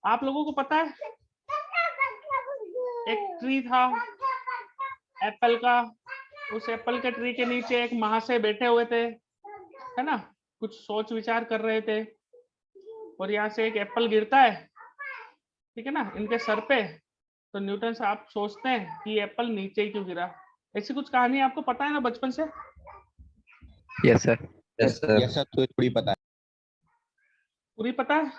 आप लोगों को पता है एक ट्री था एप्पल का, उस एप्पल के ट्री के नीचे एक महाशय बैठे हुए थे, है ना, कुछ सोच विचार कर रहे थे, और यहाँ से एक एप्पल गिरता है, ठीक है ना, इनके सर पे। तो न्यूटन साहब सोचते हैं कि एप्पल नीचे ही क्यों गिरा। ऐसी कुछ कहानी आपको पता है ना बचपन से? Yes sir. यस सर, तो थोड़ी पता है। पूरी पता है?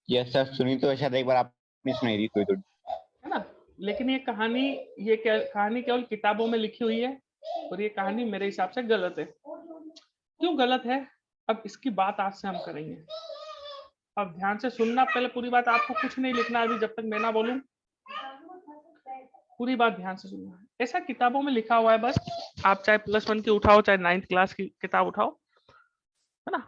यस सर, सुनी तो शायद एक बार आपने सुनाई थी थोड़ी थोड़ी, है ना। लेकिन ये कहानी केवल किताबों में लिखी हुई है, और ये कहानी मेरे हिसाब से गलत है। क्यों गलत है, अब इसकी बात आज से हम करेंगे। अब ध्यान से सुनना, पहले पूरी बात, आपको कुछ नहीं लिखना अभी जब तक मैं ना बोलूं, पूरी बात ध्यान से सुनना। ऐसा किताबों में लिखा हुआ है, बस आप चाहे +1 की उठाओ चाहे 9th क्लास की किताब उठाओ, है ना,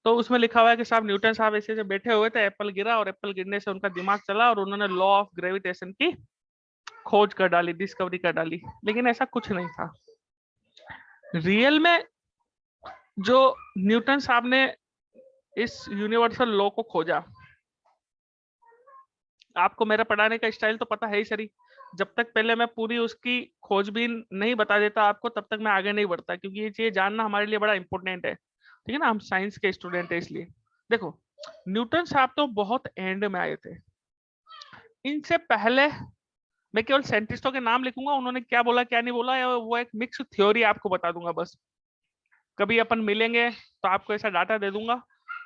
तो उसमें लिखा हुआ है कि साहब न्यूटन साहब ऐसे बैठे हुए थे, एप्पल गिरा और एप्पल गिरने से उनका दिमाग चला और उन्होंने लॉ ऑफ ग्रेविटेशन की खोज कर डाली, डिस्कवरी कर डाली। लेकिन ऐसा कुछ नहीं था। रियल में जो न्यूटन साहब ने इस यूनिवर्सल लॉ को खोजा, आपको मेरा पढ़ाने का स्टाइल तो पता है ही सरी। जब तक पहले मैं पूरी उसकी खोजबीन नहीं बता देता आपको, तब तक मैं आगे नहीं बढ़ता, क्योंकि ये चीज जानना हमारे लिए बड़ा इंपॉर्टेंट है, ठीक है ना, हम साइंस के स्टूडेंट है इसलिए। देखो, न्यूटन साहब तो बहुत एंड में आए थे। इनसे पहले मैं केवल साइंटिस्टों के नाम लिखूंगा, उन्होंने क्या बोला क्या नहीं बोला, या वो एक मिक्स थ्योरी आपको बता दूंगा बस। कभी अपन मिलेंगे तो आपको ऐसा डाटा दे दूंगा,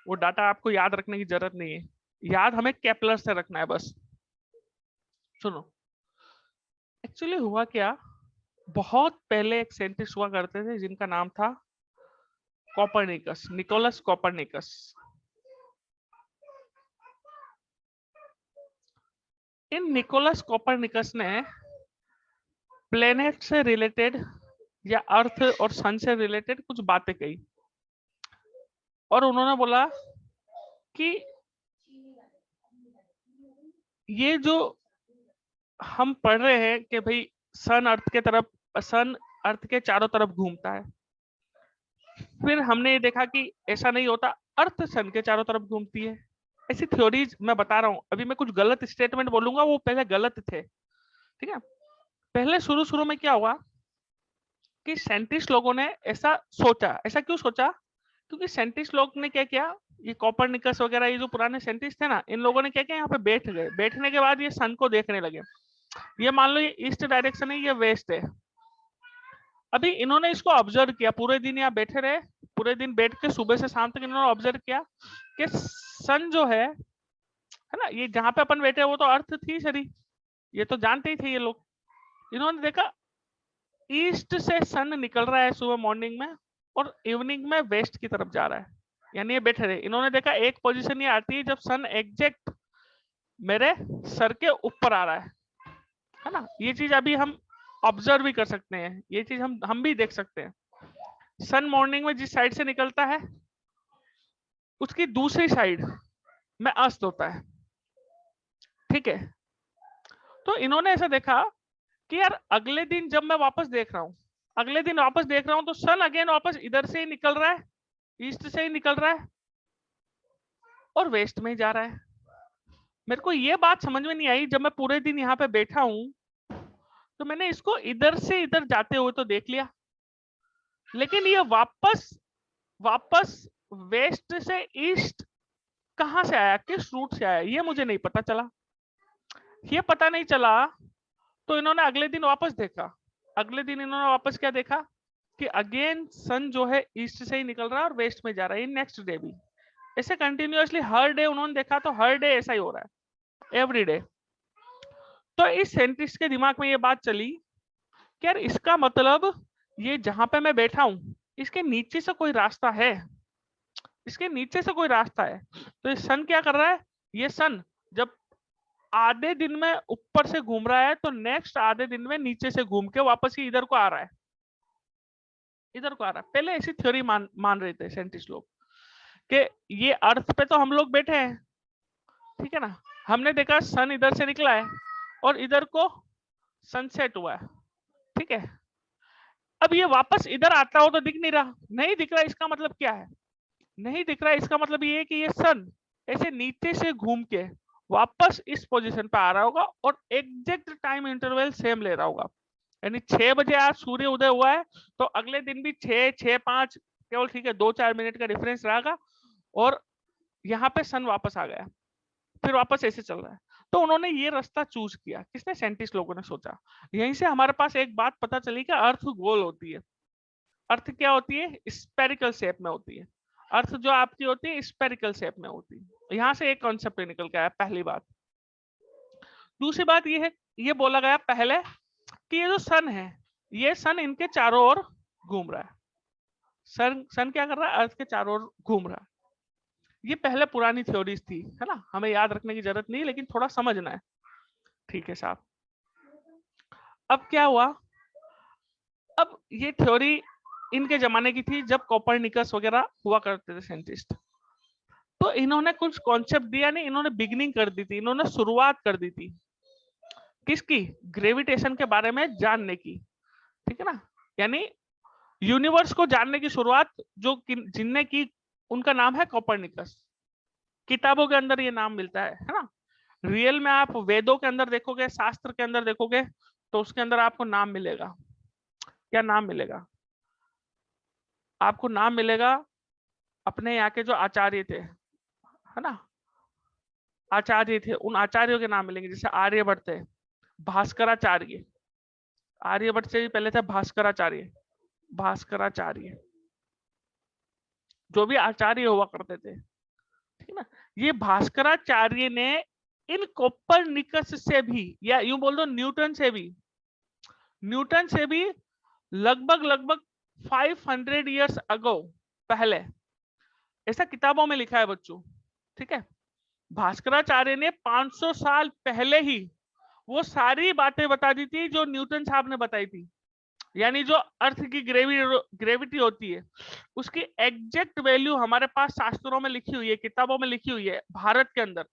वो डाटा आपको याद रखने की जरूरत नहीं है, याद हमें केपलर से रखना है बस। सुनो, एक्चुअली हुआ क्या, बहुत पहले एक साइंटिस्ट हुआ करते थे जिनका नाम था कोपरनिकस, निकोलस कोपरनिकस। इन निकोलस कोपरनिकस ने प्लेनेट से रिलेटेड या अर्थ और सन से रिलेटेड कुछ बातें कही, और उन्होंने बोला कि ये जो हम पढ़ रहे हैं कि भाई सन अर्थ के चारों तरफ घूमता है, फिर हमने ये देखा कि ऐसा नहीं होता, अर्थ सन के चारों तरफ घूमती है। ऐसी थ्योरीज मैं बता रहा हूं, अभी मैं कुछ गलत स्टेटमेंट बोलूंगा, वो पहले गलत थे, ठीक है। पहले शुरू शुरू में क्या हुआ कि साइंटिस्ट लोगों ने ऐसा सोचा। ऐसा क्यों सोचा? क्योंकि साइंटिस्ट लोग ने क्या किया, ये कोपरनिकस वगैरह ये जो पुराने साइंटिस्ट थे ना, इन लोगों ने क्या किया, यहाँ पे बैठ गए। बैठने के बाद ये सन को देखने लगे। ये मान लो ये ईस्ट डायरेक्शन है, ये वेस्ट है। अभी इन्होंने इसको ऑब्जर्व किया, पूरे दिन यहाँ बैठे रहे, पूरे दिन बैठ के सुबह से शाम तक इन्होंने ऑब्जर्व किया कि सन जो है ना, ये जहां पे अपन बैठे वो तो अर्थ थी सरी, ये तो जानते ही थे ये लोग। इन्होंने देखा ईस्ट से सन निकल रहा है सुबह मॉर्निंग में, और इवनिंग में वेस्ट की तरफ जा रहा है। यानी ये बैठे रहे, इन्होंने देखा एक पोजीशन ये आती है जब सन एग्जैक्ट मेरे सर के ऊपर आ रहा है ना। ये चीज अभी हम ऑब्जर्व भी कर सकते हैं, ये चीज हम भी देख सकते हैं। सन मॉर्निंग में जिस साइड से निकलता है उसकी दूसरी साइड में अस्त होता है, ठीक है। तो इन्होंने ऐसा देखा कि यार अगले दिन जब मैं वापस देख रहा हूं, तो सन अगेन वापस इधर से ही निकल रहा है, ईस्ट से ही निकल रहा है, और वेस्ट में ही जा रहा है। मेरे को ये बात समझ में नहीं आई, जब मैं पूरे दिन यहाँ पे बैठा हूं तो मैंने इसको इधर से इधर जाते हुए तो देख लिया, लेकिन ये वापस वेस्ट से ईस्ट कहां से आया, किस रूट से आया, ये मुझे नहीं पता चला। ये पता नहीं चला तो इन्होंने अगले दिन वापस देखा। अगले दिन इन्होंने वापस क्या देखा कि अगेन सन जो है ईस्ट से ही निकल रहा है और वेस्ट में जा रहा है। नेक्स्ट डे भी ऐसे कंटिन्यूअसली हर डे उन्होंने देखा, तो हर डे ऐसा ही हो रहा है, एवरी डे। तो इस साइंटिस्ट के दिमाग में ये बात चली कि यार इसका मतलब ये जहां पे मैं बैठा हूं इसके नीचे से कोई रास्ता है, इसके नीचे से कोई रास्ता है। तो ये सन क्या कर रहा है, ये सन जब आधे दिन में ऊपर से घूम रहा है तो नेक्स्ट आधे दिन में नीचे से घूम के वापस ही इधर को आ रहा है, इधर को आ रहा है। पहले ऐसी थ्योरी मान रहे थे साइंटिस्ट लोग कि ये अर्थ पे तो हम लोग बैठे हैं, ठीक है ना, हमने देखा सन इधर से निकला है और इधर को सनसेट हुआ है, ठीक है। अब ये वापस इधर आता हो तो दिख नहीं रहा, नहीं दिख रहा, इसका मतलब क्या है, नहीं दिख रहा है, इसका मतलब ये है कि ये सन ऐसे नीचे से घूम के वापस इस पोजीशन पे आ रहा होगा और एग्जैक्ट टाइम इंटरवल सेम ले रहा होगा। यानी 6 बजे आज सूर्य उदय हुआ है तो अगले दिन भी 6, 6, 5 केवल ठीक है 2-4 मिनट का डिफरेंस रहेगा और यहाँ पे सन वापस आ गया, फिर वापस ऐसे चल रहा है। तो उन्होंने ये रास्ता चूज किया, किसने? साइंटिस्ट लोगों ने सोचा। यहीं से हमारे पास एक बात पता चली कि अर्थ गोल होती है। अर्थ क्या होती है? स्पेरिकल शेप में होती है। अर्थ जो आपकी होती है स्पेरिकल शेप में होती है। यहां से एक कॉन्सेप्ट निकल के आया, पहली बात। दूसरी बात ये है, ये बोला गया पहले कि ये जो सन है, ये सन इनके चारों ओर घूम रहा है। सन क्या कर रहा है? अर्थ के चारों ओर घूम रहा है। ये पहले पुरानी थ्योरीज थी, है ना, हमें याद रखने की जरूरत नहीं, लेकिन थोड़ा समझना है। ठीक है साहब। अब क्या हुआ? अब ये थ्योरी इनके जमाने की थी जब कोपरनिकस वगैरह हुआ करते थे साइंटिस्ट। तो इन्होंने कुछ कॉन्सेप्ट दिया नहीं, इन्होंने बिगिनिंग कर दी थी, इन्होंने शुरुआत कर दी थी किसकी? ग्रेविटेशन के बारे में जानने की। ठीक है ना, यानी यूनिवर्स को जानने की शुरुआत जो जिनने की, उनका नाम है कोपरनिकस। किताबों के अंदर ये नाम मिलता है ना। रियल में आप वेदों के अंदर देखोगे, शास्त्र के अंदर देखोगे, तो उसके अंदर आपको नाम मिलेगा। क्या नाम मिलेगा? आपको नाम मिलेगा अपने यहाँ के जो आचार्य थे, है ना, आचार्य थे, उन आचार्यों के नाम मिलेंगे। जैसे आर्यभट्ट थे, भास्कराचार्य। आर्यभट्ट से भी पहले थे भास्कराचार्य। भास्कराचार्य जो भी आचार्य हुआ करते थे, ठीक है ना। ये भास्कराचार्य ने इन कोपरनिकस से भी, या यूं बोल दो न्यूटन से भी लगभग 500 इयर्स अगो, पहले, ऐसा किताबों में लिखा है बच्चों। ठीक है, भास्कराचार्य ने 500 साल पहले ही वो सारी बातें बता दी थी जो न्यूटन साहब ने बताई थी। यानी जो अर्थ की ग्रेविटी होती है, उसकी एग्जैक्ट वैल्यू हमारे पास शास्त्रों में लिखी हुई है, किताबों में लिखी हुई है, भारत के अंदर।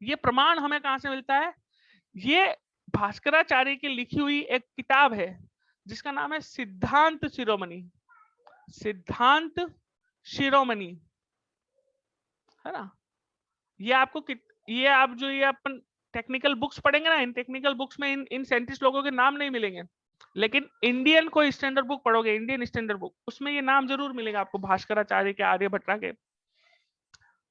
ये प्रमाण हमें कहां से मिलता है? ये भास्कराचार्य की लिखी हुई एक किताब है जिसका नाम है सिद्धांत शिरोमणि। सिद्धांत शिरोमणि, है ना। ये आपको ये आप जो ये अपन टेक्निकल बुक्स पढ़ेंगे ना, इन टेक्निकल बुक्स में इन साइंटिस्ट लोगों के नाम नहीं मिलेंगे, लेकिन इंडियन कोई स्टैंडर्ड बुक पढ़ोगे, इंडियन स्टैंडर्ड बुक, उसमें ये नाम जरूर मिलेगा आपको, भास्कराचार्य के, आर्यभट्ट के।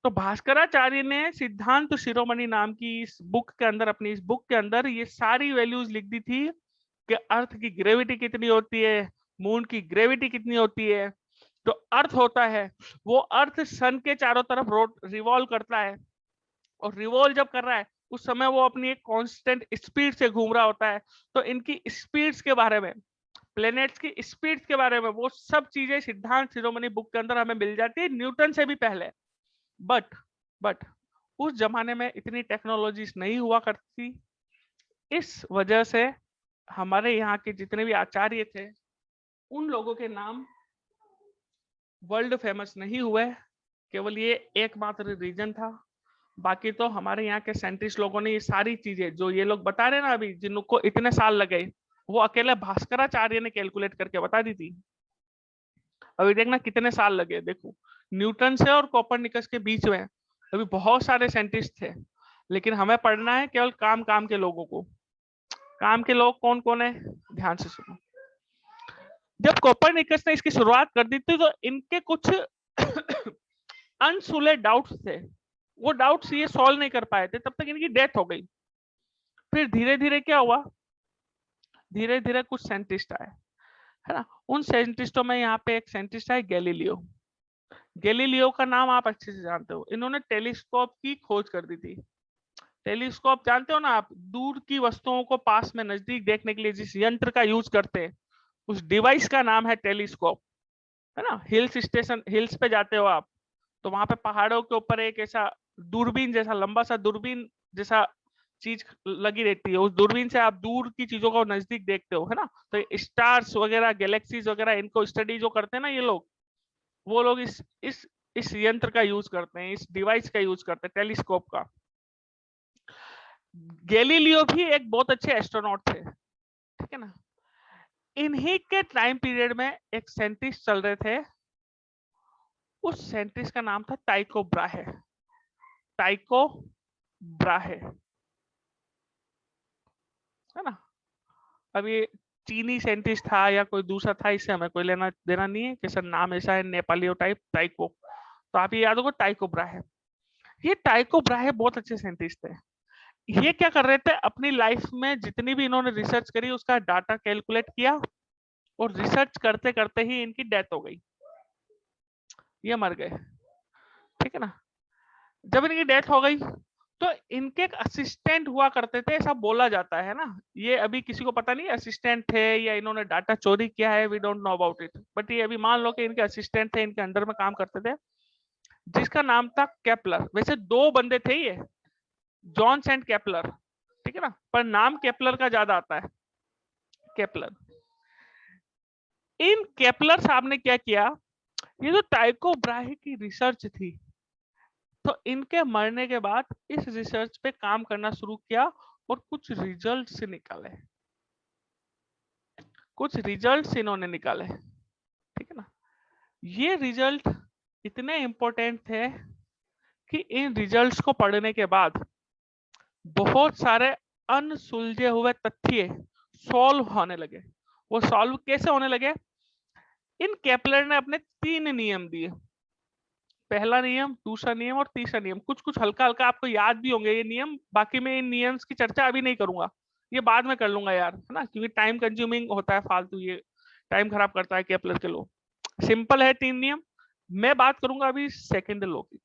तो भास्कराचार्य ने सिद्धांत शिरोमणि नाम की इस बुक के अंदर, अपनी इस बुक के अंदर ये सारी वैल्यूज लिख दी थी कि अर्थ की ग्रेविटी कितनी होती है, मून की ग्रेविटी कितनी होती है। जो अर्थ होता है वो अर्थ सन के चारों तरफ रिवॉल्व करता है, और रिवॉल्व जब कर रहा है उस समय वो अपनी एक कांस्टेंट स्पीड से घूम रहा होता है। तो इनकी स्पीड्स के बारे में, प्लैनेट्स की स्पीड्स के बारे में, वो सब चीजें सिद्धांत शिरोमणि बुक के अंदर हमें मिल जाती है, न्यूटन से भी पहले। बट उस जमाने में इतनी टेक्नोलॉजीज नहीं हुआ करती। इस वजह से हमारे यहाँ के जितने भी आचार्य थे, उन लोगों के नाम वर्ल्ड फेमस नहीं हुए। केवल ये एकमात्र रीजन था। बाकी तो हमारे यहाँ के साइंटिस्ट लोगों ने ये सारी चीजें जो ये लोग बता रहे ना अभी, जिनको इतने साल लगे, वो अकेले भास्कराचार्य ने कैलकुलेट करके बता दी थी। अभी देखना कितने साल लगे। देखो, न्यूटन से और कोपरनिकस के बीच में अभी बहुत सारे साइंटिस्ट थे, लेकिन हमें पढ़ना है केवल काम के लोगों को। काम के लोग कौन कौन है, ध्यान से सुनो। जब कोपरनिकस ने इसकी शुरुआत कर दी थी तो इनके कुछ अनसुले डाउट्स थे, वो डाउट्स ये सॉल्व नहीं कर पाए थे, तब तक इनकी डेथ हो गई। फिर धीरे धीरे क्या हुआ, धीरे धीरे कुछ साइंटिस्ट आए, है ना। उन साइंटिस्टों में यहाँ पे एक साइंटिस्ट है गैलीलियो। गैलीलियो का नाम आप अच्छे से जानते हो। इन्होंने टेलीस्कोप की खोज कर दी थी। टेलीस्कोप जानते हो ना आप, दूर की वस्तुओं को पास में नजदीक देखने के लिए जिस यंत्र का यूज करते हैं, उस डिवाइस का नाम है टेलीस्कोप, है ना। हिल्स पे जाते हो आप, तो वहां पे पहाड़ों के ऊपर एक ऐसा दूरबीन जैसा, लंबा सा दूरबीन जैसा चीज लगी रहती है। उस दूरबीन से आप दूर की चीजों को नजदीक देखते हो, है ना। तो स्टार्स वगैरह, गैलेक्सीज वगैरह, इनको स्टडी जो करते हैं ना ये लोग, वो लोग इस यंत्र का यूज करते हैं, इस डिवाइस का यूज करते हैं, टेलीस्कोप का। गैलीलियो भी एक बहुत अच्छे एस्ट्रोनॉट थे, ठीक है ना। इन्हीं के टाइम पीरियड में एक साइंटिस्ट चल रहे थे, उस साइंटिस्ट का नाम था टाइको ब्राहे। टाइको ब्राहे, है ना। अब ये चीनी साइंटिस्ट था या कोई दूसरा था, इससे हमें कोई लेना देना नहीं है कि सर नाम ऐसा है नेपाली टाइप टाइको, तो आप ये याद होगा टाइको ब्राहे। ये टाइको ब्राहे बहुत अच्छे साइंटिस्ट थे। ये क्या कर रहे थे, अपनी लाइफ में जितनी भी इन्होंने रिसर्च करी उसका डाटा कैलकुलेट किया, और रिसर्च करते करते ही इनकी डेथ हो गई, ये मर गए, ठीक है ना। जब इनकी डेथ हो गई तो इनके एक असिस्टेंट हुआ करते थे, ऐसा बोला जाता है ना। ये अभी किसी को पता नहीं असिस्टेंट थे या इन्होंने डाटा चोरी किया है, we don't know about it, but ये अभी मान लो कि इनके असिस्टेंट थे, इनके अंडर में काम करते थे, जिसका नाम था केपलर। वैसे दो बंदे थे ये, जॉन्स एंड केपलर, ठीक है ना, पर नाम केपलर का ज्यादा आता है, केपलर। इन केपलर साहब ने क्या किया, ये जो टाइको ब्राहे की रिसर्च थी, तो इनके मरने के बाद इस रिसर्च पे काम करना शुरू किया और कुछ रिजल्ट्स निकाले, कुछ रिजल्ट्स इन्होंने निकाले, ठीक है ना। ये रिजल्ट इतने इंपॉर्टेंट थे कि इन रिजल्ट्स को पढ़ने के बाद बहुत सारे अनसुलझे हुए तथ्य सॉल्व होने लगे। वो सॉल्व कैसे होने लगे, इन केपलर ने अपने 3 नियम दिए। पहला नियम, दूसरा नियम और तीसरा नियम। कुछ कुछ हल्का हल्का आपको याद भी होंगे ये नियम, बाकी मैं इन नियम्स की चर्चा अभी नहीं करूंगा, ये बाद में कर लूंगा यार, है ना, क्योंकि टाइम कंज्यूमिंग होता है फालतू, ये टाइम खराब करता है केपलर के लॉ। सिंपल है 3 नियम, मैं बात करूंगा अभी सेकंड लॉ की,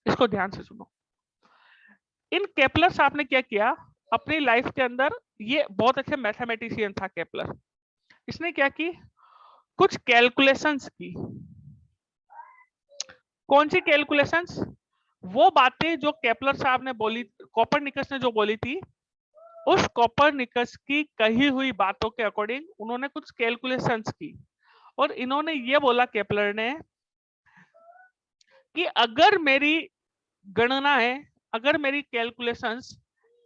इसको ध्यान से सुनो। इन केपलर साहब ने क्या किया अपनी लाइफ के अंदर, ये बहुत अच्छे मैथमेटिशियन था केपलर। इसने क्या की, कुछ कैलकुलेशंस की। कौन सी कैलकुलेशंस, वो बातें जो केपलर साहब ने बोली, कोपरनिकस ने जो बोली थी, उस कोपरनिकस की कही हुई बातों के अकॉर्डिंग उन्होंने कुछ कैलकुलेशंस की, और इन्होंने ये बोला केपलर ने कि अगर मेरी गणना है, अगर मेरी कैलकुलेशंस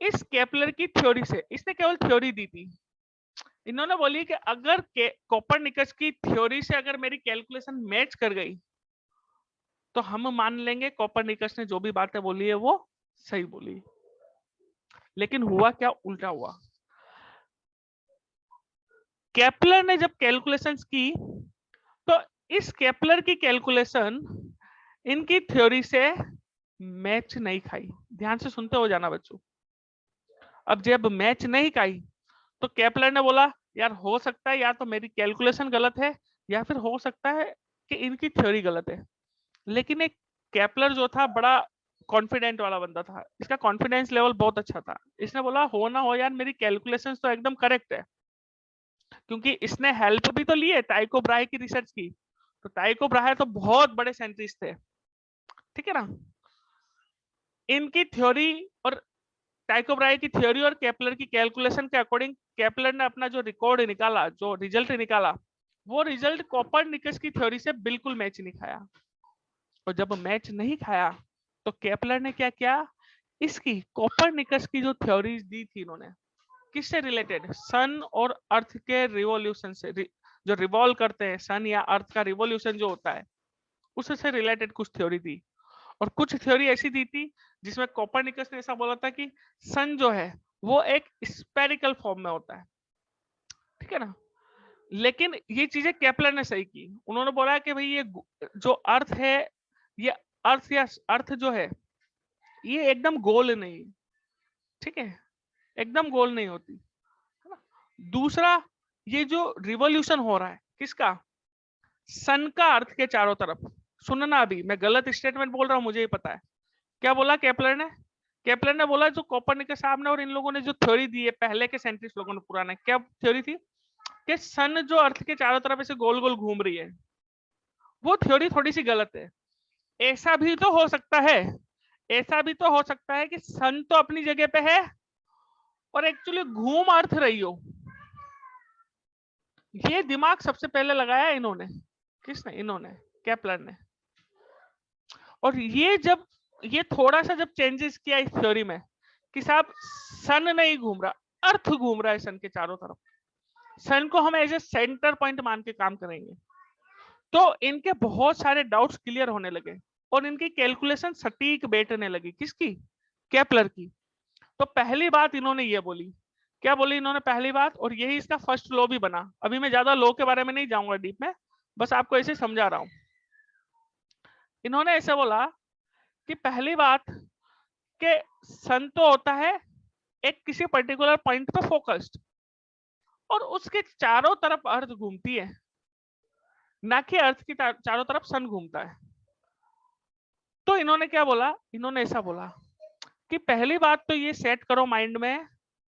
इस केपलर की थ्योरी से, इसने केवल थ्योरी दी थी, इन्होंने बोली कि अगर कोपरनिकस की थ्योरी से अगर मेरी कैलकुलेशन मैच कर गई तो हम मान लेंगे कोपरनिकस ने जो भी बातें बोली है वो सही बोली। लेकिन हुआ क्या, उल्टा हुआ। केपलर ने जब कैलकुलेशंस की तो इस केपलर की कैलकुलेशन इनकी थ्योरी से मैच नहीं खाई। ध्यान से सुनते हो जाना बच्चों। अब जब मैच नहीं खाई तो केपलर ने बोला यार हो सकता है या तो मेरी कैलकुलेशन गलत है या फिर हो सकता है कि इनकी थ्योरी गलत है। लेकिन एक केपलर जो था बड़ा कॉन्फिडेंट वाला बंदा था, इसका कॉन्फिडेंस लेवल बहुत अच्छा था। इसने बोला हो ना हो यार मेरी कैलकुलेशंस तो एकदम करेक्ट है, क्योंकि इसने हेल्प भी तो ली है टाइको ब्राहे की रिसर्च की। तो टाइको ब्राहे तो बहुत बड़े साइंटिस्ट थे, ठीक है ना। इनकी थ्योरी और टाइको ब्राहे की थ्योरी और केपलर की कैलकुलेशन के अकॉर्डिंग केपलर ने अपना जो रिकॉर्ड निकाला, जो रिजल्ट निकाला, वो रिजल्ट कोपरनिकस की थ्योरी से बिल्कुल मैच नहीं खाया। और जब मैच नहीं खाया तो केपलर ने क्या किया, इसकी कोपरनिकस की जो थ्योरीज दी थी इन्होंने, किससे रिलेटेड, सन और अर्थ के रिवॉल्यूशन से, जो रिवॉल्व करते हैं सन या अर्थ का रिवॉल्यूशन जो होता है, उससे रिलेटेड कुछ थ्योरी दी। और कुछ थ्योरी ऐसी दी थी जिसमें कोपरनिकस ने ऐसा बोला था कि सन जो है वो एक स्फेरिकल फॉर्म में होता है, ठीक है ना। लेकिन ये चीजें केपलर ने सही की। उन्होंने बोला कि भाई ये जो अर्थ है, ये अर्थ या अर्थ जो है ये एकदम गोल नहीं, ठीक है, एकदम गोल नहीं होती, है ना। दूसरा, ये जो रिवॉल्यूशन हो रहा है किसका, सन का अर्थ के चारों तरफ। सुनना, अभी मैं गलत स्टेटमेंट बोल रहा हूं, मुझे ही पता है। क्या बोला केपलर ने, केपलर ने बोला जो कोपरनिकस साहब ने और इन लोगों ने जो थ्योरी दी है पहले के साइंटिस्ट लोगों ने, पुराने, क्या थ्योरी थी कि सन जो अर्थ के चारों तरफ ऐसे गोल गोल घूम रही है, वो थ्योरी थोड़ी सी गलत है। ऐसा भी तो हो सकता है, ऐसा भी तो हो सकता है कि सन तो अपनी जगह पे है और एक्चुअली घूम अर्थ रही हो। ये दिमाग सबसे पहले लगाया इन्होंने, किसने, इन्होंने, केपलर ने। और ये जब ये थोड़ा सा जब चेंजेस किया इस थ्योरी में कि साहब सन नहीं घूम रहा, अर्थ घूम रहा है सन के चारों तरफ, सन को हम एज ए सेंटर पॉइंट मान के काम करेंगे, तो इनके बहुत सारे डाउट्स क्लियर होने लगे और इनकी कैलकुलेशन सटीक बैठने लगी। किसकी? केपलर की। तो पहली बात इन्होंने ये बोली, क्या बोली इन्होंने पहली बात, और यही इसका फर्स्ट लॉ भी बना। अभी मैं ज्यादा लॉ के बारे में नहीं जाऊंगा डीप में, बस आपको ऐसे समझा रहा हूं। इन्होंने ऐसे बोला कि पहली बात कि सन तो होता है एक किसी पर्टिकुलर पॉइंट पे फोकस्ड, और उसके चारों तरफ अर्थ घूमती है, ना कि अर्थ की चारों तरफ सन घूमता है। तो इन्होंने क्या बोला, इन्होंने ऐसा बोला कि पहली बात तो ये सेट करो माइंड में,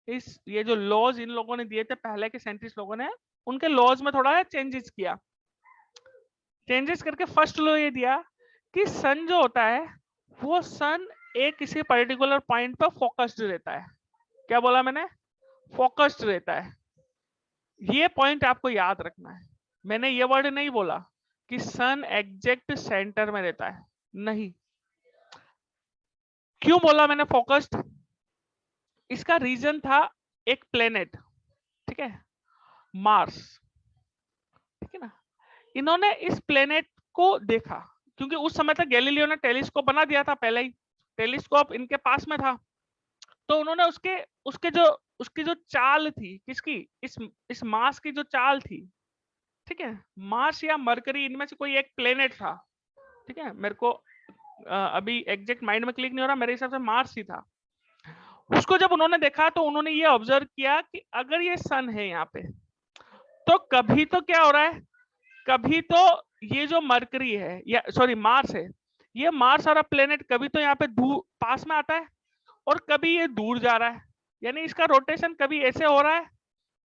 ये जो लॉज इन लोगों ने दिए थे पहले के साइंटिस्ट लोगों ने, उनके लॉज में थोड़ा चेंजेस किया। चेंजेस करके फर्स्ट लॉ ये दिया कि सन जो होता है वो सन एक किसी पर्टिकुलर पॉइंट पर फोकस्ड रहता है। क्या बोला मैंने? फोकस्ड रहता है। ये पॉइंट आपको याद रखना है। मैंने ये वर्ड नहीं बोला कि सन एग्जैक्ट सेंटर में रहता है, नहीं। क्यों बोला मैंने फोकस्ड? इसका रीजन था एक प्लेनेट, ठीक है, मार्स, ठीक है ना। इन्होंने इस प्लेनेट को देखा क्योंकि उस समय तक गैलीलियो ने टेलीस्कोप बना दिया था, पहले ही टेलीस्कोप इनके पास में था। तो उन्होंने उसकी जो चाल थी, किसकी? इस मार्स की जो चाल थी, ठीक है, मार्स या मरकरी, इनमें से कोई एक प्लेनेट था, ठीक है। मेरे को अभी एग्जैक्ट माइंड में क्लिक नहीं हो रहा, मेरे हिसाब से मार्स ही था। उसको जब उन्होंने देखा तो उन्होंने ये ऑब्जर्व किया कि अगर ये सन है यहाँ पे, तो कभी तो क्या हो रहा है, कभी तो ये जो मरकरी है या सॉरी मार्स है, ये मार्स वाला प्लेनेट कभी तो यहाँ पे दूर पास में आता है और कभी ये दूर जा रहा है। यानी इसका रोटेशन कभी ऐसे हो रहा है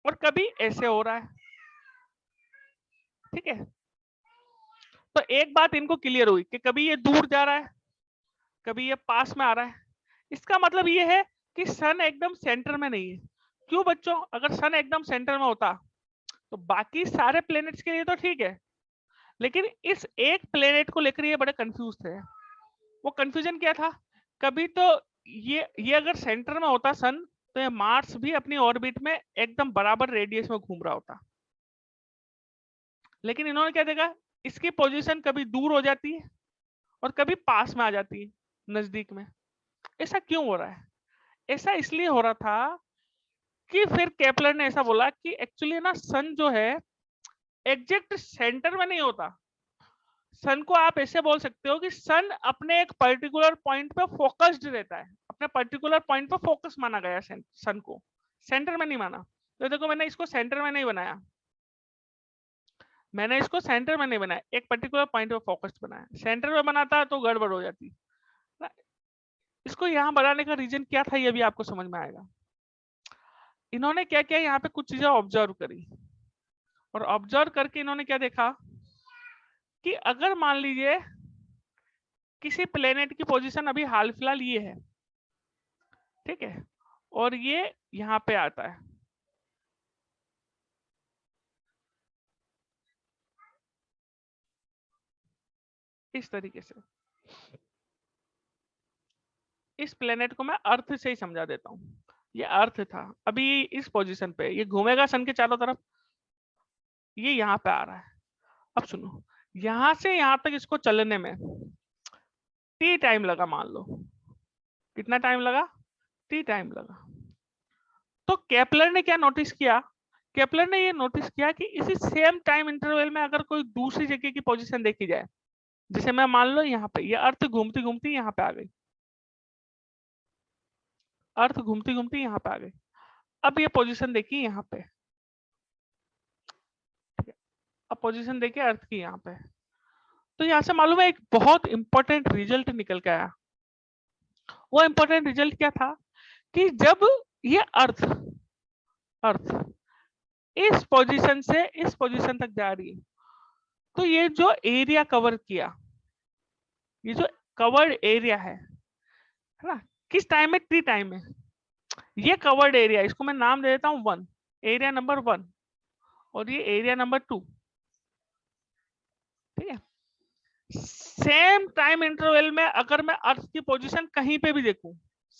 और कभी ऐसे हो रहा है, ठीक है। तो एक बात इनको क्लियर हुई कि कभी ये दूर जा रहा है, कभी ये पास में आ रहा है। इसका मतलब ये है कि सन एकदम सेंटर में नहीं है। क्यों बच्चों? अगर सन एकदम सेंटर में होता तो बाकी सारे प्लेनेट्स के लिए तो ठीक है, लेकिन इस एक प्लेनेट को लेकर ये बड़े कंफ्यूज थे। वो कंफ्यूजन क्या था? कभी तो ये अगर सेंटर में होता सन, तो ये मार्स भी अपनी ऑर्बिट में एकदम बराबर रेडियस में घूम रहा होता। लेकिन इन्होंने क्या देखा, इसकी पोजीशन कभी दूर हो जाती है और कभी पास में आ जाती है, नजदीक में। ऐसा क्यों हो रहा है? ऐसा इसलिए हो रहा था कि फिर केपलर ने ऐसा बोला कि एक्चुअली ना सन जो है एग्जैक्ट सेंटर में नहीं होता। सन को आप ऐसे बोल सकते हो कि सन अपने एक पर्टिकुलर पॉइंट पे फोकस्ड रहता है, अपने पर्टिकुलर पॉइंट पे फोकस माना गया है सन को, सेंटर में नहीं माना। तो देखो मैंने इसको सेंटर में नहीं बनाया, मैंने इसको सेंटर में नहीं बनाया, एक पर्टिकुलर पॉइंट पे फोकस्ड बनाया। सेंटर में बनाता तो गड़बड़ हो जाती ना। इसको यहाँ बनाने का रीजन क्या था ये भी आपको समझ में आएगा। इन्होंने क्या किया, यहाँ पे कुछ चीजें ऑब्जर्व करी, और ऑब्जर्व करके इन्होंने क्या देखा कि अगर मान लीजिए किसी प्लेनेट की पोजीशन अभी हाल फिलहाल ये है, ठीक है, और ये यहाँ पे आता है, इस तरीके से। इस प्लेनेट को मैं अर्थ से ही समझा देता हूँ। ये अर्थ था, अभी इस पोजीशन पे, ये घूमेगा सन के चारों तरफ, ये यहाँ पे आ रहा है। अब सुनो, यहां से यहां तक इसको चलने में टी टाइम लगा, मान लो कितना टाइम लगा, टी टाइम लगा। तो केपलर ने क्या नोटिस किया, केपलर ने ये नोटिस किया कि इसी सेम टाइम इंटरवल में अगर कोई दूसरी जगह की पोजीशन देखी जाए, जैसे मैं मान लो यहाँ पे ये अर्थ घूमती घूमती यहाँ पे आ गई, अर्थ घूमती घूमती यहाँ पे आ गई। अब ये पोजीशन देखी यहाँ पे, अब पोजीशन देखिए अर्थ की यहाँ पे। तो यहाँ से मालूम है एक बहुत इंपॉर्टेंट रिजल्ट निकल के आया। वो इंपॉर्टेंट रिजल्ट क्या था कि जब ये अर्थ इस पोजीशन से इस पोजीशन तक जा रही है, तो ये जो एरिया कवर किया, ये जो कवर्ड एरिया है ना, किस टाइम में? टी टाइम में। ये कवर्ड एरिया, इसको मैं नाम दे देता हूं 1, एरिया नंबर 1, और ये एरिया नंबर 2, ठीक है। सेम टाइम इंटरवल में अगर मैं अर्थ की पोजीशन कहीं पे भी देखूं,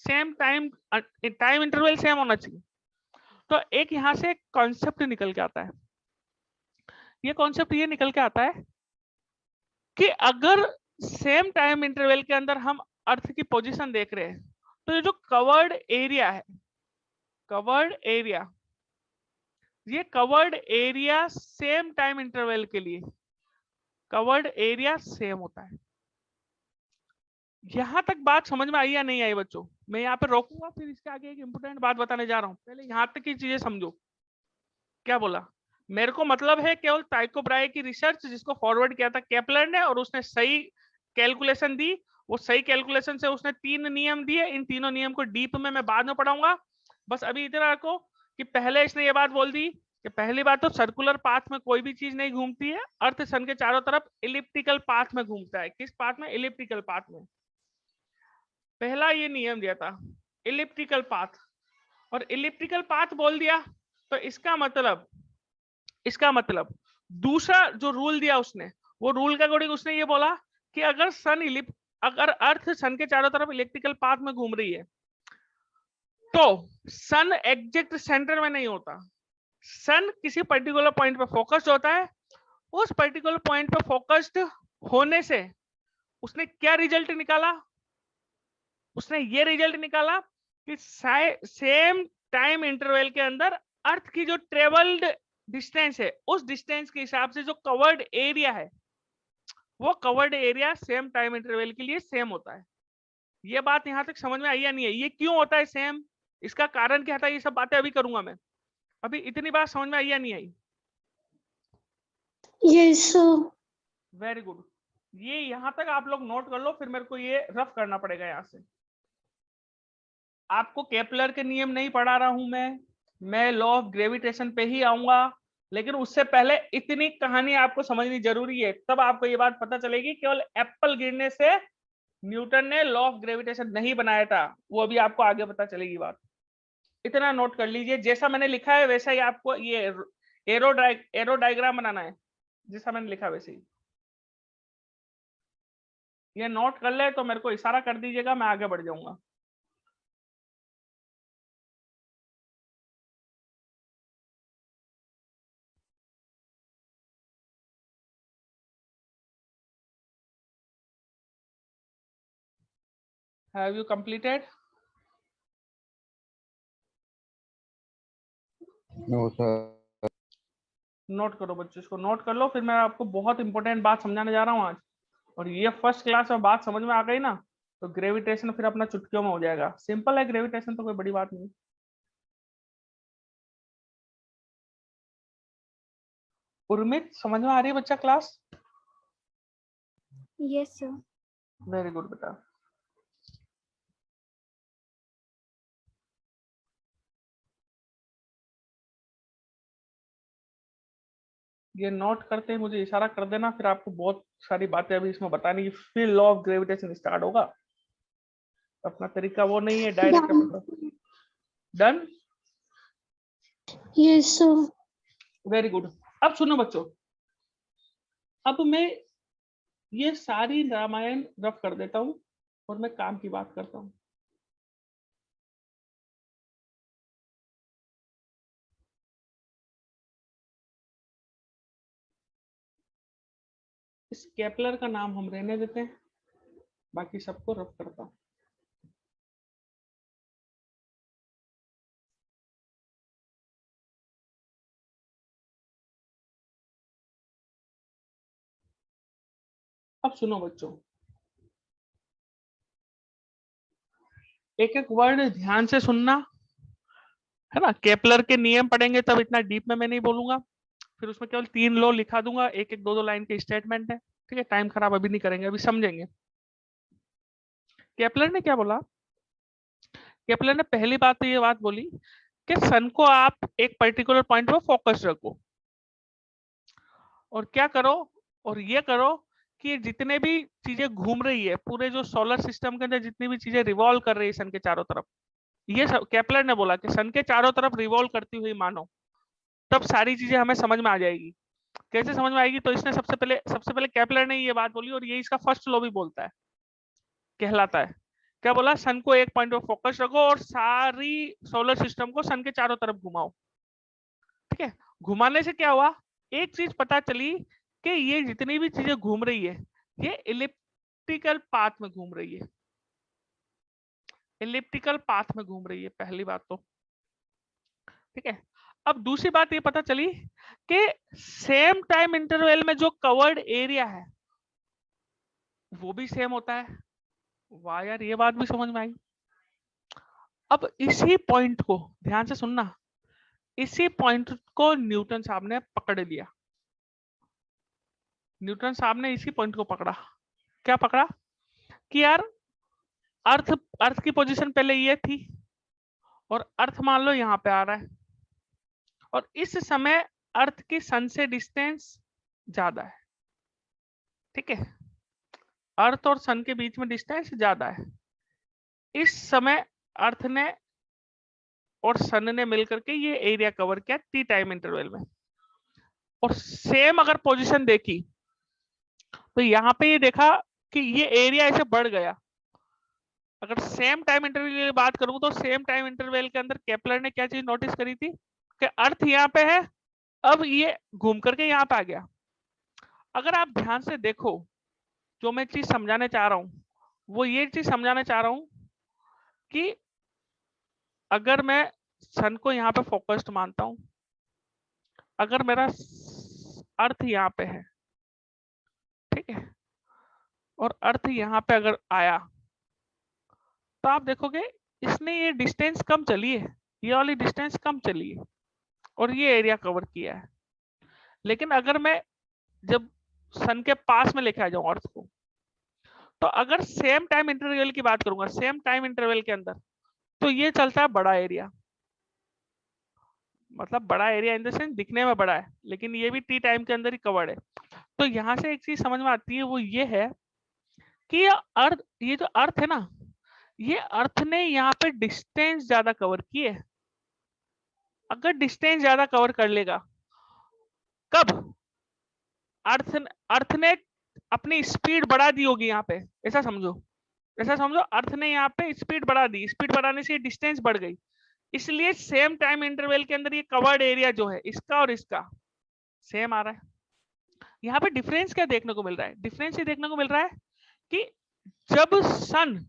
सेम टाइम इंटरवल सेम होना चाहिए। तो एक यहां से कॉन्सेप्ट निकल के आता है, ये कॉन्सेप्ट ये निकल के आता है कि अगर सेम टाइम इंटरवल के अंदर हम अर्थ की पोजीशन देख रहे हैं, तो ये जो कवर्ड एरिया है, कवर्ड एरिया, ये covered area same time interval के लिए कवर्ड एरिया सेम होता है। यहां तक बात समझ में आई या नहीं आई बच्चों? मैं यहाँ पे रोकूंगा, फिर इसके आगे एक इंपॉर्टेंट बात बताने जा रहा हूँ। पहले यहाँ तक की चीजें समझो। क्या बोला? मेरे को मतलब है केवल टाइको ब्राहे की रिसर्च, जिसको फॉरवर्ड किया था केपलर ने, और उसने सही कैलकुलेशन दी। वो सही कैलकुलेशन से उसने 3 नियम दिए। इन तीनों नियम को डीप में मैं बाद में पढ़ाऊंगा। बस अभी इतना रखो कि पहले इसने ये बात बोल दी कि पहली बात तो सर्कुलर पाथ में कोई भी चीज नहीं घूमती है। अर्थ सन के चारों तरफ इलिप्टिकल पाथ में घूमता है। किस पाथ में? इलिप्टिकल पाथ में। पहला ये नियम दिया था, इलिप्टिकल पाथ। और इलिप्टिकल पाथ बोल दिया तो इसका मतलब दूसरा जो रूल दिया उसने, वो रूल के अकॉर्डिंग उसने ये बोला कि अगर अर्थ सन के चारों तरफ इलेक्ट्रिकल पाथ में घूम रही है, तो सन एग्जैक्ट सेंटर में नहीं होता। सन किसी पर्टिकुलर पॉइंट पे फोकस्ड होता है। उस पर्टिकुलर पॉइंट पे फोकस्ड होने से उसने क्या रिजल्ट निकाला? उसने ये रिजल्ट निकाला कि सेम टाइम इंटरवल के अंदर अर्थ की जो ट्रेवल्ड डिस्टेंस है, उस डिस्टेंस के हिसाब से जो कवर्ड एरिया है, वो covered area same time interval के लिए सेम होता है। ये बात यहां तक समझ में आई या नहीं है? ये क्यों होता है सेम, इसका कारण क्या था, ये सब बातें अभी करूंगा मैं। अभी इतनी बात समझ में आई या नहीं आई? Yes sir. Very good. ये यहां तक आप लोग नोट कर लो, फिर मेरे को ये रफ करना पड़ेगा। यहां से आपको केपलर के नियम नहीं पढ़ा रहा हूं मैं लॉ ऑफ ग्रेविटेशन पे ही आऊंगा। लेकिन उससे पहले इतनी कहानी आपको समझनी जरूरी है, तब आपको ये बात पता चलेगी केवल एप्पल गिरने से न्यूटन ने लॉ ऑफ ग्रेविटेशन नहीं बनाया था। वो अभी आपको आगे पता चलेगी बात। इतना नोट कर लीजिए, जैसा मैंने लिखा है वैसा ही आपको ये एरो डायग्राम बनाना है, जैसा मैंने लिखा वैसे ही। ये नोट कर ले तो मेरे को इशारा कर दीजिएगा, मैं आगे बढ़ जाऊंगा। Have you completed? No sir. Note करो बच्चों, इसको नोट कर लो, फिर मैं आपको बहुत इंपॉर्टेंट बात समझाने जा रहा हूँ आज। और ये फर्स्ट क्लास में बात समझ में आ गई ना, तो ग्रेविटेशन फिर अपना चुटकियों में हो जाएगा। सिंपल है ग्रेविटेशन, तो कोई बड़ी बात नहीं। उर्मित समझ में आ रही है बच्चा class? Yes sir. Very good बेटा। ये नोट करते ही मुझे इशारा कर देना, फिर आपको बहुत सारी बातें अभी इसमें बतानी है, फिर लॉ ऑफ ग्रेविटेशन स्टार्ट होगा। अपना तरीका वो नहीं है direct. Done? Yes sir. Very good. अब सुनो बच्चों, अब मैं ये सारी रामायण रफ कर देता हूं और मैं काम की बात करता हूं। इस केपलर का नाम हम रहने देते हैं, बाकी सबको रफ करता हूं। अब सुनो बच्चों, एक एक वर्ड ध्यान से सुनना है ना। केपलर के नियम पढ़ेंगे तब, इतना डीप में मैं नहीं बोलूंगा। फिर उसमें केवल 3 लॉ लिखा दूंगा, एक एक 2-2 लाइन के स्टेटमेंट है। ठीक है, टाइम खराब अभी नहीं करेंगे, अभी समझेंगे। केपलर ने क्या बोला? केपलर ने पहली बात तो ये बात बोली कि सन को आप एक पर्टिकुलर पॉइंट पर फोकस रखो, और क्या करो, और ये करो कि जितने भी चीजें घूम रही है पूरे जो सोलर सिस्टम के अंदर, जितनी भी चीजें रिवॉल्व कर रही है सन के चारों तरफ, ये सब केपलर ने बोला कि सन के चारों तरफ रिवॉल्व करती हुई मानो, तब सारी चीजें हमें समझ में आ जाएगी। कैसे समझ में आएगी? तो इसने सबसे पहले केपलर ने ये बात बोली, और ये इसका फर्स्ट लॉ भी बोलता है, कहलाता है। क्या बोला? सन को एक पॉइंट पर फोकस रखो और सारी सोलर सिस्टम को सन के चारों तरफ घुमाओ। ठीक है, घुमाने से क्या हुआ? एक चीज पता चली कि ये जितनी भी चीजें घूम रही है, ये इलिप्टिकल पाथ में घूम रही है, इलिप्टिकल पाथ में घूम रही है, पहली बात तो ठीक है। अब दूसरी बात ये पता चली कि सेम टाइम इंटरवल में जो कवर्ड एरिया है वो भी सेम होता है। वाह यार, ये बात भी समझ में आई। अब इसी पॉइंट को ध्यान से सुनना, इसी पॉइंट को न्यूटन साहब ने पकड़ लिया। न्यूटन साहब ने इसी पॉइंट को पकड़ा। क्या पकड़ा कि यार अर्थ की पोजीशन पहले ये थी और अर्थ मान लो यहाँ पे आ रहा है, और इस समय अर्थ की सन से डिस्टेंस ज्यादा है, ठीक है। अर्थ और सन के बीच में डिस्टेंस ज्यादा है। इस समय अर्थ ने और सन ने मिलकर के ये एरिया कवर किया टी टाइम इंटरवल में। और सेम अगर पोजीशन देखी तो यहाँ पे ये देखा कि ये एरिया ऐसे बढ़ गया। अगर सेम टाइम इंटरवल की बात करूं तो सेम टाइम इंटरवल के अंदर केपलर ने क्या चीज नोटिस करी थी कि अर्थ यहाँ पे है, अब ये घूम करके यहाँ पे आ गया। अगर आप ध्यान से देखो, जो मैं चीज समझाने चाह रहा हूं वो ये चीज समझाना चाह रहा हूं कि अगर मैं सन को यहाँ पे फोकस्ड मानता हूं, अगर मेरा अर्थ यहाँ पे है, ठीक है, और अर्थ यहाँ पे अगर आया तो आप देखोगे इसने ये डिस्टेंस कम चली है, ये वाली डिस्टेंस कम चली है और ये एरिया कवर किया है। लेकिन अगर मैं जब सन के पास में लेके आ जाऊं अर्थ को, तो अगर सेम टाइम इंटरवल की बात करूंगा, सेम टाइम इंटरवल के अंदर, तो ये चलता है बड़ा एरिया, मतलब बड़ा एरिया इन द सेंस दिखने में बड़ा है, लेकिन ये भी टी टाइम के अंदर ही कवर्ड है। तो यहाँ से एक चीज समझ में आती है, वो ये है कि ये जो अर्थ है ना, ये अर्थ ने यहाँ पे डिस्टेंस ज्यादा कवर की है। अगर डिस्टेंस ज्यादा कवर कर लेगा, कब अर्थ ने अपनी स्पीड बढ़ा दी होगी यहाँ पे, ऐसा समझो, ऐसा समझो अर्थ ने यहाँ पे स्पीड बढ़ा दी, स्पीड बढ़ाने से डिस्टेंस बढ़ गई, इसलिए सेम टाइम इंटरवल के अंदर ये कवर्ड एरिया जो है इसका और इसका सेम आ रहा है। यहाँ पे डिफरेंस क्या देखने को मिल रहा है? डिफरेंस ये देखने को मिल रहा है कि जब सन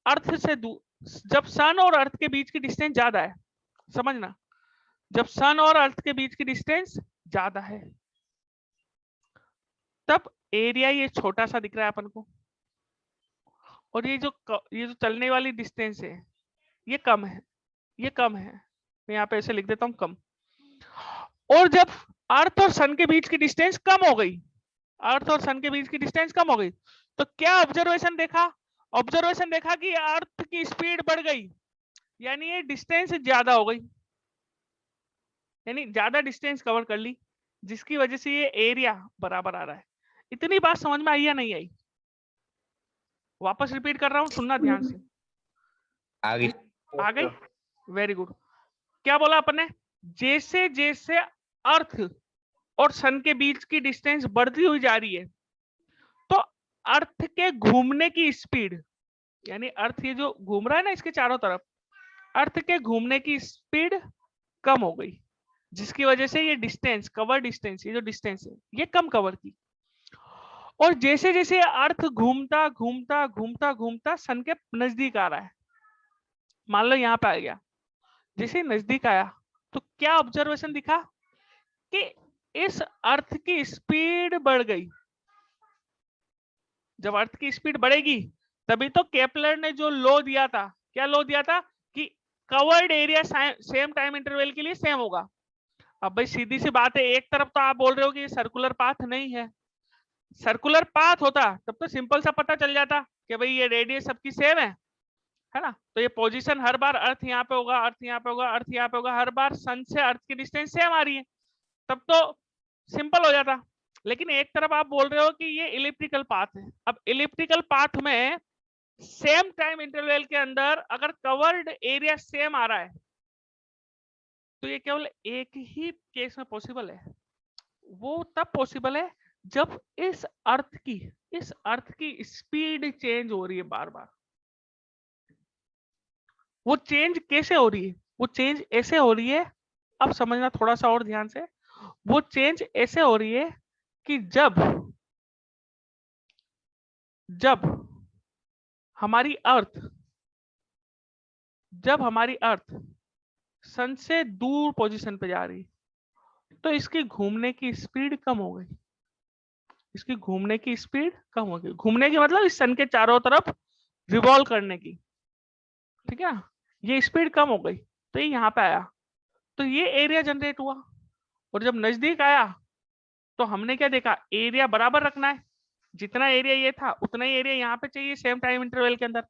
जब सन और अर्थ के बीच की डिस्टेंस ज्यादा है, समझना, जब सन और अर्थ के बीच की डिस्टेंस ज्यादा है तब एरिया ये छोटा सा दिख रहा है अपन को, और ये जो चलने वाली डिस्टेंस है ये कम है, ये कम है, मैं यहाँ पे ऐसे लिख देता हूँ कम। और जब अर्थ और सन के बीच की डिस्टेंस कम हो गई, अर्थ और सन के बीच की डिस्टेंस कम हो गई, तो क्या ऑब्जर्वेशन देखा? ऑब्जर्वेशन देखा कि अर्थ की स्पीड बढ़ गई, यानी ये डिस्टेंस ज्यादा हो गई, यानी ज्यादा डिस्टेंस कवर कर ली, जिसकी वजह से ये एरिया बराबर आ रहा है। इतनी बात समझ में आई या नहीं आई? वापस रिपीट कर रहा हूँ, सुनना ध्यान से। आगे आ गई? Very good. क्या बोला अपन ने? जैसे जैसे अर्थ और सन के बीच की डिस्टेंस बढ़ती हुई जा रही है, तो अर्थ के घूमने की स्पीड, यानी अर्थ ये जो घूम रहा है ना इसके चारों तरफ, अर्थ के घूमने की स्पीड कम हो गई, जिसकी वजह से ये डिस्टेंस, कवर डिस्टेंस, ये जो डिस्टेंस है ये कम कवर की। और जैसे जैसे अर्थ घूमता घूमता घूमता घूमता सन के नजदीक आ रहा है, मान लो यहाँ पे आ गया, जैसे नजदीक आया तो क्या ऑब्जर्वेशन दिखा कि इस अर्थ की स्पीड बढ़ गई। जब अर्थ की स्पीड बढ़ेगी तभी तो केपलर ने जो लॉ दिया था, क्या लॉ दिया था कि covered area same time interval के लिए सेम होगा। अब भाई सीधी सी बात है, एक तरफ तो आप बोल रहे हो कि ये सर्कुलर पाथ नहीं है, सर्कुलर पाथ होता तब तो सिंपल सा पता चल जाता कि भाई ये रेडियस सबकी सेम है ना, तो ये पोजीशन हर बार अर्थ यहाँ पे होगा, अर्थ यहाँ पे होगा, अर्थ यहाँ पे होगा, हर बार सन से अर्थ की डिस्टेंस सेम आ रही है, तब तो सिंपल हो जाता। लेकिन एक तरफ आप बोल रहे हो कि ये इलिप्टिकल पाथ है। अब इलिप्टिकल पाथ में सेम टाइम इंटरवल के अंदर अगर कवर्ड एरिया सेम आ रहा है तो ये केवल एक ही केस में पॉसिबल है। वो तब पॉसिबल है जब इस अर्थ की स्पीड चेंज हो रही है बार बार। वो चेंज कैसे हो रही है? वो चेंज ऐसे हो रही है, अब समझना थोड़ा सा और ध्यान से, वो चेंज ऐसे हो रही है कि जब जब हमारी अर्थ सन से दूर पोजीशन पे जा रही, तो इसकी घूमने की स्पीड कम हो गई। इसकी घूमने की स्पीड कम हो गई। घूमने की मतलब इस सन के चारों तरफ रिवॉल्व करने की, ठीक है। ये स्पीड कम हो गई तो ये यहाँ पे आया, तो ये एरिया जनरेट हुआ। और जब नजदीक आया तो हमने क्या देखा, एरिया बराबर रखना है। जितना एरिया ये था उतना ही एरिया यहाँ पे चाहिए सेम टाइम इंटरवल के अंदर।